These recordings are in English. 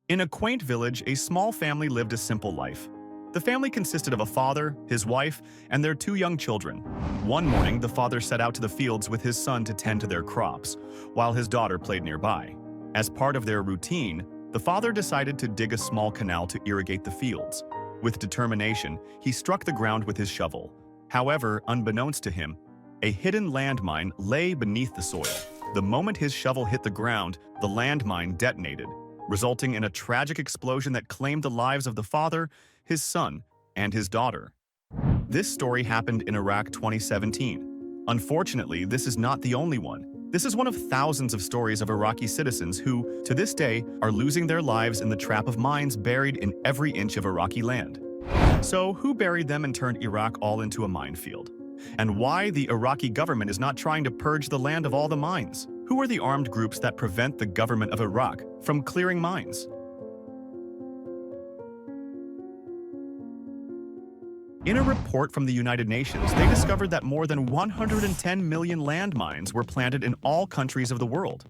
In a quaint village, a small family lived a simple life. The family consisted of a father, his wife, and their two young children. One morning, the father set out to the fields with his son to tend to their crops, while his daughter played nearby. As part of their routine, the father decided to dig a small canal to irrigate the fields. With determination, he struck the ground with his shovel. However, unbeknownst to him, a hidden landmine lay beneath the soil. The moment his shovel hit the ground, the landmine detonated, resulting in a tragic explosion that claimed the lives of the father, his son, and his daughter. This story happened in Iraq 2017. Unfortunately, this is not the only one. This is one of thousands of stories of Iraqi citizens who, to this day, are losing their lives in the trap of mines buried in every inch of Iraqi land. So, who buried them and turned Iraq all into a minefield? And why the Iraqi government is not trying to purge the land of all the mines? Who are the armed groups that prevent the government of Iraq from clearing mines? In a report from the United Nations, they discovered that more than 110 million landmines were planted in all countries of the world.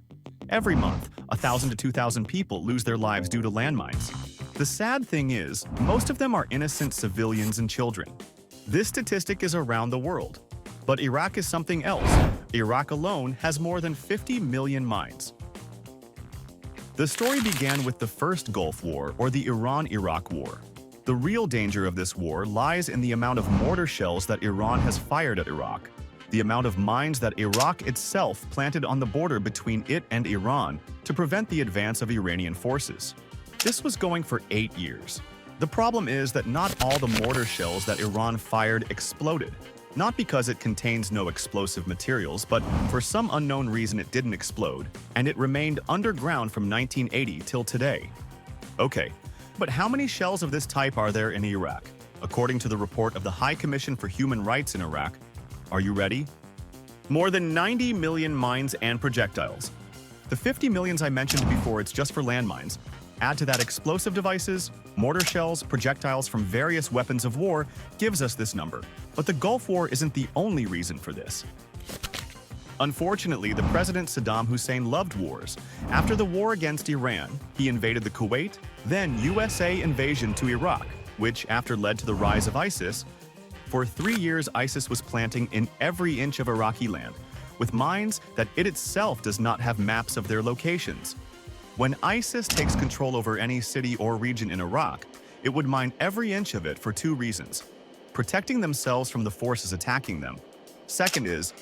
Every month, 1,000 to 2,000 people lose their lives due to landmines. The sad thing is, most of them are innocent civilians and children. This statistic is around the world. But Iraq is something else. Iraq alone has more than 50 million mines. The story began with the first Gulf War, or the Iran-Iraq War. The real danger of this war lies in the amount of mortar shells that Iran has fired at Iraq, the amount of mines that Iraq itself planted on the border between it and Iran to prevent the advance of Iranian forces. This was going for 8 years. The problem is that not all the mortar shells that Iran fired exploded. Not because it contains no explosive materials, but for some unknown reason it didn't explode, and it remained underground from 1980 till today. Okay, but how many shells of this type are there in Iraq? According to the report of the High Commission for Human Rights in Iraq, are you ready? More than 90 million mines and projectiles. The 50 millions I mentioned before, it's just for landmines. Add to that explosive devices, mortar shells, projectiles from various weapons of war gives us this number. But the Gulf War isn't the only reason for this. Unfortunately, the President Saddam Hussein loved wars. After the war against Iran, he invaded the Kuwait, then USA invasion to Iraq, which after led to the rise of ISIS. For 3 years, ISIS was planting in every inch of Iraqi land, with mines that it itself does not have maps of their locations. When ISIS takes control over any city or region in Iraq, it would mine every inch of it for 2 reasons: protecting themselves from the forces attacking them. Second is,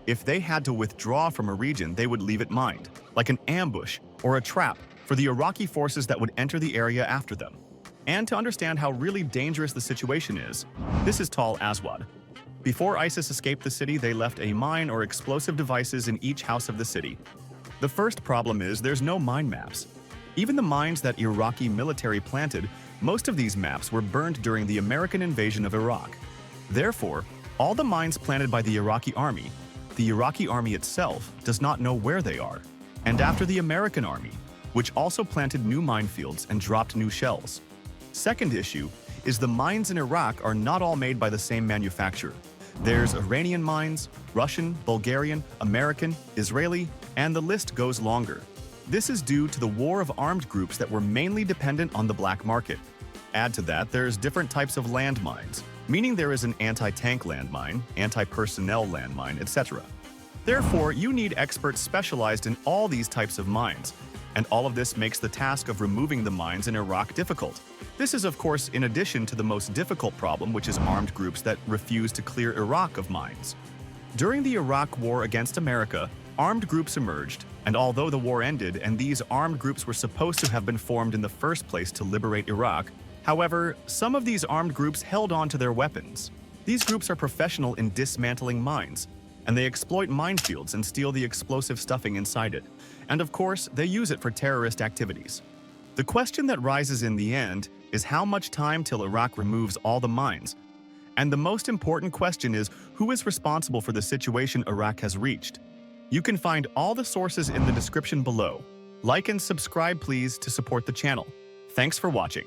if they had to withdraw from a region, they would leave it mined, like an ambush or a trap for the Iraqi forces that would enter the area after them. And to understand how really dangerous the situation is, this is Tal Aswad. Before ISIS escaped the city, they left a mine or explosive devices in each house of the city. The first problem is there's no mine maps. Even the mines that Iraqi military planted, most of these maps were burned during the American invasion of Iraq. Therefore, all the mines planted by the Iraqi army itself does not know where they are. And after the American army, which also planted new minefields and dropped new shells. Second issue is the mines in Iraq are not all made by the same manufacturer. There's Iranian mines, Russian, Bulgarian, American, Israeli, and the list goes longer. This is due to the war of armed groups that were mainly dependent on the black market. Add to that, there's different types of landmines, meaning there is an anti-tank landmine, anti-personnel landmine, etc. Therefore, you need experts specialized in all these types of mines, and all of this makes the task of removing the mines in Iraq difficult. This is, of course, in addition to the most difficult problem, which is armed groups that refuse to clear Iraq of mines. During the Iraq War against America, armed groups emerged, and although the war ended and these armed groups were supposed to have been formed in the first place to liberate Iraq, however, some of these armed groups held on to their weapons. These groups are professional in dismantling mines, and they exploit minefields and steal the explosive stuffing inside it. And of course, they use it for terrorist activities. The question that rises in the end is how much time till Iraq removes all the mines? And the most important question is, who is responsible for the situation Iraq has reached? You can find all the sources in the description below. Like and subscribe please to support the channel. Thanks for watching.